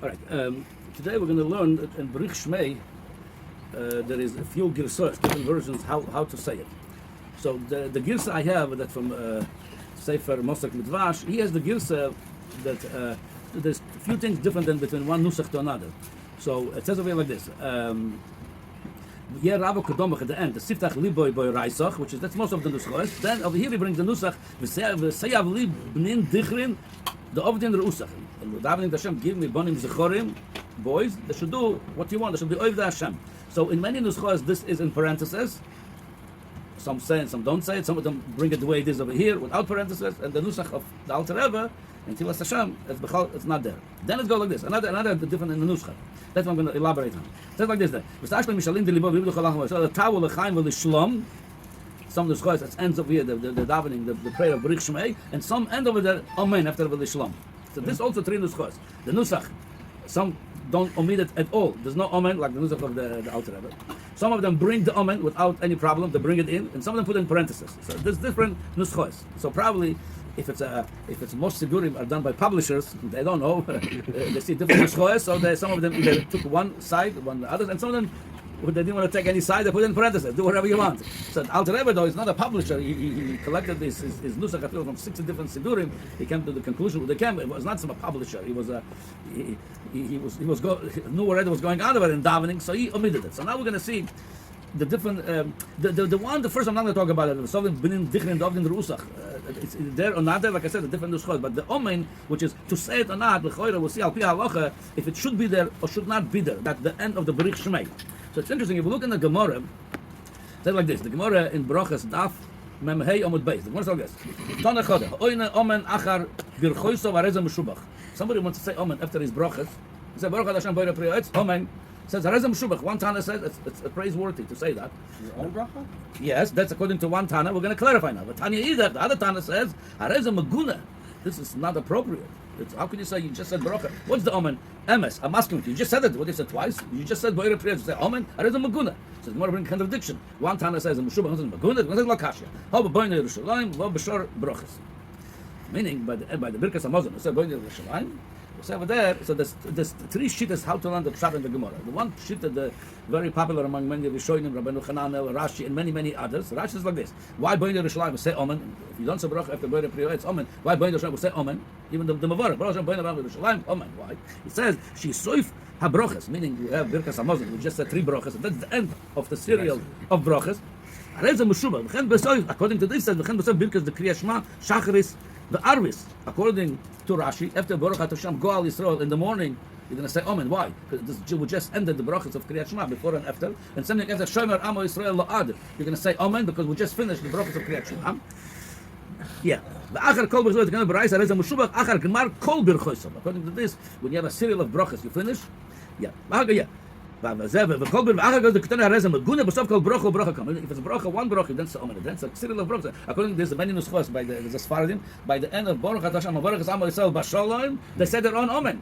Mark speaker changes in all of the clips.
Speaker 1: All right. Today we're going to learn that in Brich Shmei there is a few girsot, different versions how to say it. So the girsa I have that from Sefer Mosek Mitvash, he has the girsa that there's a few things different than between one nusach to another. So it says over here like this. Yeah, Rabbi Kodomach at the end, the Siftach Liboy Boy Raisach, which is that's most of the nuschos. Then over here he brings the nusach V'seyav Li Bnin Dichrin, the Ovdin Reusach. And Davening Hashem, give me bonim zechorim, boys. They should do what you want. They should be Ovdei Hashem. So in many nuschos, this is in parentheses. Some say it, some don't say it. Some of them bring it the way it is over here without parentheses. And the nusach of the Alter Rebbe in Tilas Hashem, it's not there. Then it goes like this. Another different in the nusach. That's what I'm going to elaborate on. It says like this there. So the towel l'chaim v'lishlom. Some of the schools that ends over here, the davening, the prayer of Brich Shmei, and some end over there, omen after v'lishlom. So this also three nuschos. The nusach, some don't omit it at all. There's no omen like the nusach of the Alter Rebbe. Some of them bring the omen without any problem. They bring it in, and some of them put it in parentheses. So there's different nuschos. So probably if it's most sigurim are done by publishers, they don't know. They see different nuschos. So some of them either took one side, one the others, and some of them they didn't want to take any side. They put it in parentheses. Do whatever you want. So Alter Rebbe though is not a publisher. He collected his nusach from 60 different sidurim. He came to the conclusion with the camp. It was not some publisher. He was knew already was going on about it in davening, so he omitted it. So now we're going to see the different the first I'm not going to talk about it. Something binin dichrin dovdin reusach. It's there or not there. Like I said, the different nuschot. But the omen, which is to say it or not, l'choira, we'll see al pi halacha if it should be there or should not be there. That's the end of the Brich Shmei. So it's interesting, if you look in the Gemara, it says like this, the Gemara in Brochas Daf Mem Hey Omud Beis. The Gemara says like this. Tana Choda, Oyne Omen Achar Birchoiso Vareza Meshubach. Somebody wants to say Omen after his Brochas. He says, Baruch Hashem Boyre Priya, it's Omen. Says Vareza Meshubach. One Tana says it's praiseworthy to say that.
Speaker 2: Your own bracha?
Speaker 1: Yes, that's according to one Tana. We're going to clarify now. But Tanya either, the other Tana says, Hareza Maguna. This is not appropriate. How can you say you just said Baruch? What's the omen? MS. I'm asking you. You just said it. What you said twice? You just said Boyre Priya. You say omen. Arez Maguna. So it's more of a contradiction. One Tana says Meshubach, one says Maguna, one says Lakashya. How about Boyne Yerushalayim? Lo B'Shor Brochas. Meaning by the Birkas Hamazon, we say Boyne Yerushalayim. We say over there. So there's three shittas how to learn the pshat in the Gemara. The one shitta, the very popular among many of Rishonim, Rabbeinu Chananel, Rashi, and many others. Rashi is like this: why Boyne Yerushalayim? We say omen. If you don't say Baruch after Boyre Priya, it's omen. Why Boyne Yerushalayim? We say omen. Even the Mavarah, Baruch Hashem Boyne Yerushalayim, omen. Why? It says she soif habrochas, meaning you have Birkas Hamazon. We just said three brochas, and that's the end of the serial of brochas. According to this, it says Birkas the Kriya Shema Shacharis the Arvis. According to Rashi, after Baruch Hashem Go Al Yisrael in the morning, you're going to say Omen. Why? Because we just ended the brachas of Kriyat Shema before and after, and something after Shomer Amo Yisrael La'ad. You're going to say Omen because we just finished the brachas of Kriyat Shema. Yeah. According to this, when you have a serial of brachas, you finish. Yeah. If it's a bracha, one bracha, then it's omen. Then it's a serial of brachas. According to this, the many nuschos by the Sfaradim, by the end of Baruch Hashem, Baruch Amo Yisrael Bashalom, they said their own omen.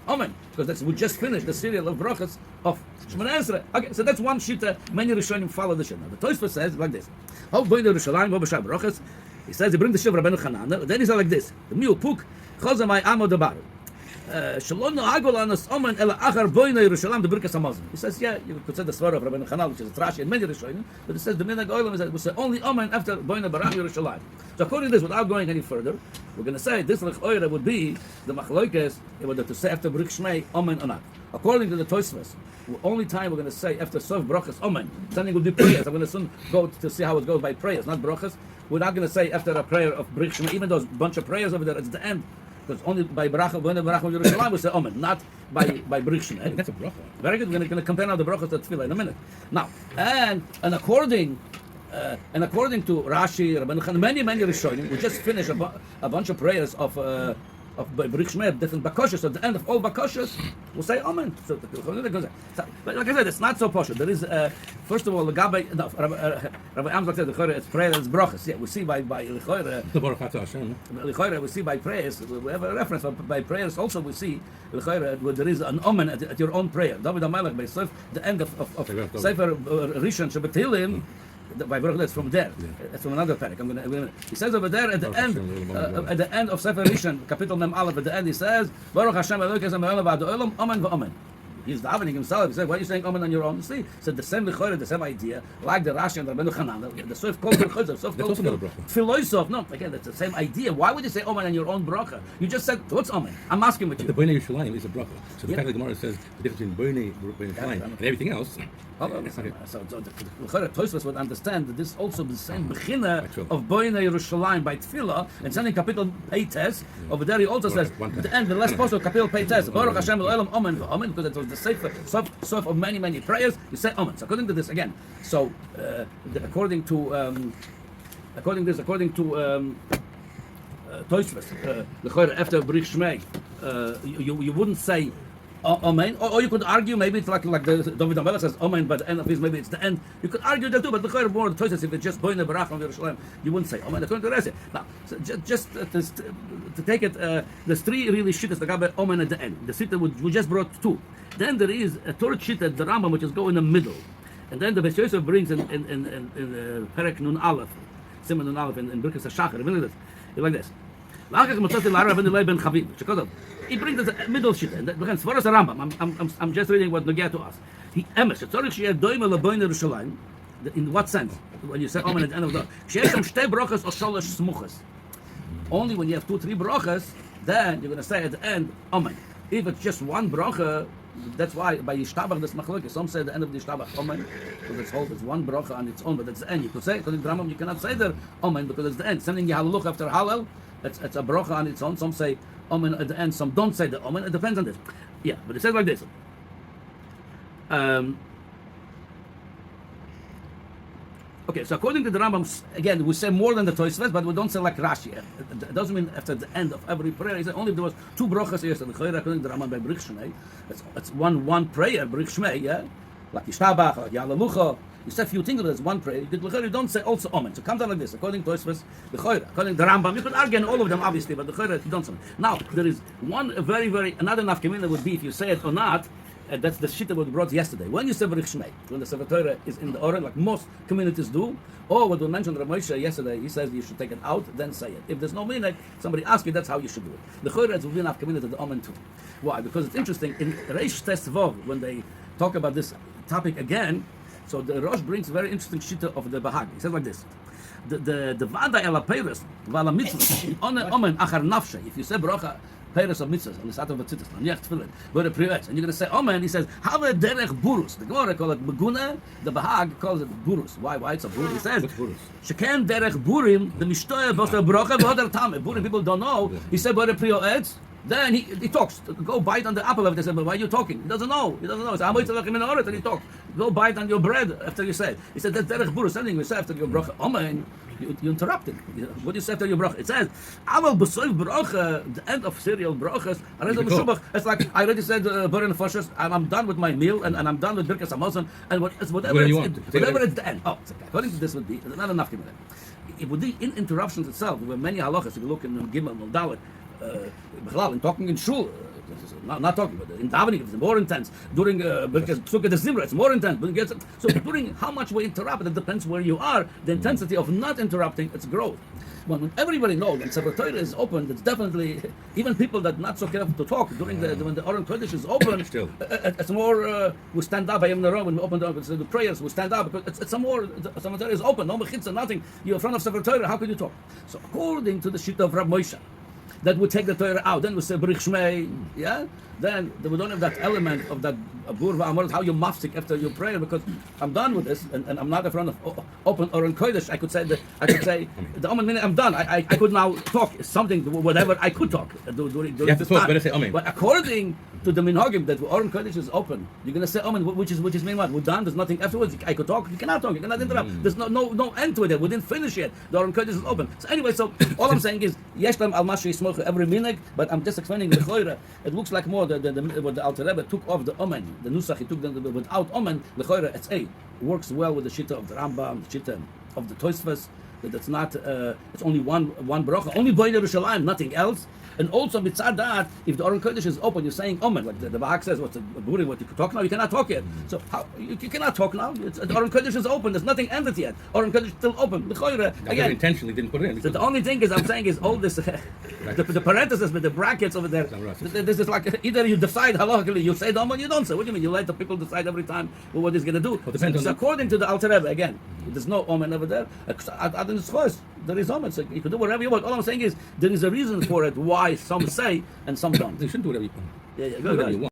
Speaker 1: Omen, because we just finished the serial of brachas of Shemona Esrei. Okay, so that's one shita. Many Rishonim follow the shita. The Tosfos says like this: How boy the Rishonim, Bo B'Shab brachas. He says he brings the shiv Rabbeinu Chananel. Then he says like this: The miu puk chazamai amo dabar. Shalom no agol anas omen ela achar boy the Rishonim the Birkas Hamazon. He says, yeah, you could say the svara of Rabbeinu Chananel, which is a Rashi and many Rishonim, but it says the minhag oilam is that we say only omen after boy the Barach Yerushalayim. So according to this, without going any further, we're going to say this l'choira would be the machlokes whether to say after Brich Shmei omen or not. According to the Tosfos, the only time we're going to say after Sof brachas omen, something will be prayers. I'm going to soon go to see how it goes by prayers, not brachas. We're not going to say after a prayer of Brich Shmei, even those bunch of prayers over there, it's the end. Because only by bracha, when the bracha of Yerushalayim we say omen, not by Brich Shmei.
Speaker 2: That's a bracha.
Speaker 1: Very good. We're going to compare now the brachas to tefillah in a minute. Now, and according to Rashi, Rabbeinu Chananel, many Rishonim, we just finished a bunch of prayers of Brich Shmei, different bakoshes. At the end of all bakoshes, we'll say amen. So, but like I said, it's not so posh. There is, first of all, Rabbi Amzak said, it's prayer, it's brachas. Yeah, we see by Lichoyre, we see by prayers, we have a reference, but by prayers also we see Lichoyre, where there is an omen at your own prayer. David HaMelech, by the end of Sefer Rishon Shabbat Tehillim, by Baruch that's from there. That's from another parak. He says over there at the end of Sefer Rishon, Kapitel Mem Aleph, at the end he says, Baruch Hashem Elokeinu Melech V'ad Olam, Omen V'Omen. He's davening himself. He said, "Why are you saying omen on your own?" See, said the same lechora, the same idea, like the Rashi and the Rabbeinu Hanan. The Sof called the Chayzer, Sof called Philosof. No, again, that's the same idea. Why would you say omen on your own bracha? You just said, "What's omen?" I'm asking with you.
Speaker 2: The Bnei Yerushalayim is a bracha. So the fact that the Gemara says the difference between Bnei Yerushalayim and everything else.
Speaker 1: So the Tosfos would understand that this also the same bechina of Bnei Yerushalayim by Tefillah, and sending Kapitel Peites over there. He also says at the end, the last post of Kapitel Peites, Baruch Hashem Elolam Omen V'Omen, because it was the sefer sof of many prayers. You say omen. So according to this again, so according to Tosfos, the after Brich Shmei, you wouldn't say Omen, or you could argue maybe it's like the David HaMelech says Omen, but the end of his maybe it's the end. You could argue that too, but the Chayr more the Tosfos, if it's just Boine Barach from Yerushalayim, you wouldn't say Omen. According to the rest. Now, so just to take it, there's three really shittas that got Omen at the end. The shita we just brought two. Then there is a third shita, the Rambam, which is go in the middle, and then the Beis Yosef brings in Perek Nun Aleph, Simon Nun Aleph in Birkas HaShachar. Like this. He brings us a middle shit, and again, for us a Rambam. I'm just reading what Nogia to us. He emes. In what sense? When you say omen at the end of the only when you have 2-3 brachas, then you're going to say at the end omen. If it's just one bracha, that's why by Yishtabach this machlokes. Some say at the end of the Yishtabach omen, because it's one bracha on its own, but it's the end. You could say because in Rambam you cannot say the omen because it's the end. Sending Yahaluch after Halal, it's a bracha on its own. Some say omen at the end, some don't say the omen. It depends on this. Yeah, but it says like this. Okay, so according to the Rambam, again, we say more than the Tosfos, but we don't say like Rashi. It doesn't mean after the end of every prayer. He said only if there was 2 brachas yesterday. According to the Rambam by Brich Shmei, it's one prayer, Brich Shmei, yeah? Like Yishtabach, like Yalalucha. You say a few things, but there's one prayer. You don't say also omen. So it comes out like this. According to Tosfos, according to the Rambam, you could argue in all of them, obviously, but the you don't say. Now, there is one another nafkamina would be if you say it or not. That's the shit that was brought yesterday. When you say Brich Shmei, when the Sefer Torah is in the order, like most communities do, or what we mentioned Rav Moshe yesterday, he says you should take it out, then say it. If there's no meaning, somebody asks you, that's how you should do it. The Chorah is within our community, the omen too. Why? Because it's interesting, in Reish Tes Vov, when they talk about this topic again, so the Rosh brings a very interesting shita of the Bahag. He says like this. The Vada Ela Peiros, Vala Mitzvah, Omen Achar Nafshe, if you say Bracha, Peiros of mitzvahs on the side of the tzitzis, on Yech Tefillin, but a priyetz, and you're going to say omen. He says, "Have a derech burus." The Gemara calls it beguna. The Bahag calls it burus. Why it's a burus? He says, "Sheken derech burim the mishtoya v'osa bracha v'odar tame." Burim people don't know. He said, "But a priyetz." Then he talks. Go bite on the apple of it. They say, "But why are you talking?" He doesn't know. He doesn't know. So and he talks. Go bite on your bread after you say it. He said, "That's derech burus." Something you say after your bracha. Omen. You interrupted. What do you say after your bracha? It says, "Aval b'soif bracha," the end of serial brachas. It's like I already said, "Boren Foshes," and I'm done with my meal, and I'm done with Birkas Hamazon, and whatever it's the end. Oh, it's okay. According to this, would be not enough. It would be in interruptions itself. There were many halachas. If you look in Gimel Dalet, in talking in shul. Not talking about it. In davening, it's more intense. During Psukkah the Zimra, it's more intense. So during how much we interrupt, it depends where you are. The intensity of not interrupting, it's growth. When everybody knows when Sefer Torah is open, it's definitely even people that not so careful to talk during when the Oren Kodesh is open. It's more we stand up. I am in the room when we open the prayers. We stand up because it's more. Sefer Torah is open. No mechitza, nothing. You're in front of Sefer Torah. How can you talk? So according to the shit of Rav Moshe, that would take the Torah out. Then we say Brich Shmei, yeah? Then we don't have that element of that Burva Amor, how you mafsik after your prayer, because I'm done with this, and I'm not in front of open or in Kodesh. I could say the Omen minute I'm done. I could now talk something, whatever I could talk during this time. But according to the Minhagim, that Oren Kodesh is open, you're going to say Omen, which is mean what? We're done, there's nothing afterwards. I could talk, you cannot talk, you cannot interrupt. There's no end to it. We didn't finish yet. The Oren Kodesh is open. So anyway, so all I'm saying is, Yeshlam al Mashi Yismoch every minute, but I'm just explaining the Choira. It looks like more what the Alter Rebbe took off the Omen, the Nusach, he took them without Omen, the Choira, it's works well with the Shitta of the Rambam, the Shitta of the Tosfos, that it's not. It's only one bracha, only Bnei Yerushalayim, nothing else. And also mitzad that, if the Aron Kodesh is open, you're saying omen, like the Bahag says, what's a burim, what you can talk now, you cannot talk yet. So how, you cannot talk now. The Aron Kodesh is open. There's nothing ended yet. Aron Kodesh is still open.
Speaker 2: Again, intentionally didn't put it in.
Speaker 1: So the only thing is, I'm saying is all this, the parentheses with the brackets over there. This is like either you decide halachically, you say the omen, you don't say. What do you mean? You let the people decide every time what he's going to do. So according to the Alter Rebbe, again, there's no omen over there. There is omen, so you can do whatever you want. All I'm saying is there is a reason for it why some say and some don't.
Speaker 2: You shouldn't do whatever you want.
Speaker 1: Yeah,
Speaker 2: Do whatever you want.